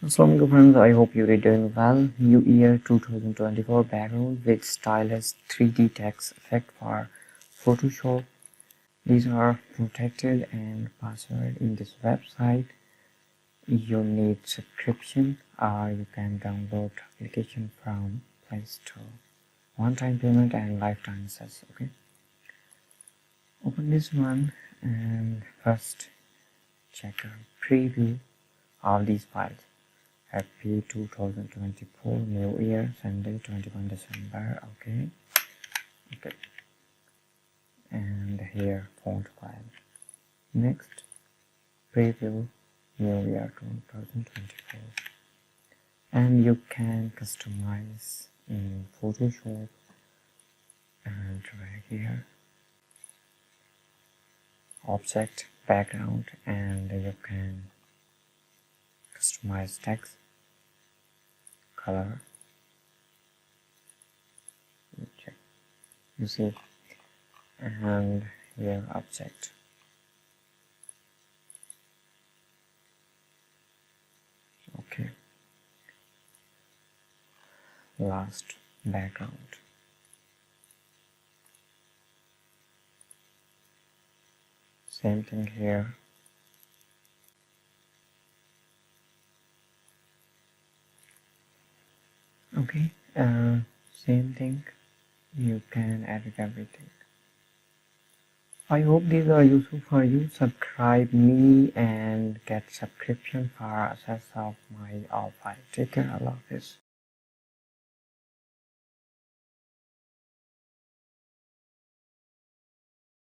Assalamualaikum friends, I hope you're doing well. New Year 2024 background with stylized 3D text effect for Photoshop. These are protected and password in this website. You need subscription or you can download application from Play Store. One-time payment and lifetime access. Okay. Open this one and first check a preview of these files. Happy 2024 New Year, Sunday 21 December. Okay, and here font file. Next, preview New Year 2024, and you can customize in Photoshop and drag here object background, and you can customize text, color, check, you see, and here object. Okay, last background. Same thing here. Okay, same thing, you can edit everything. I hope these are useful for you. Subscribe me and get subscription for access of my all files. Take care. I love this.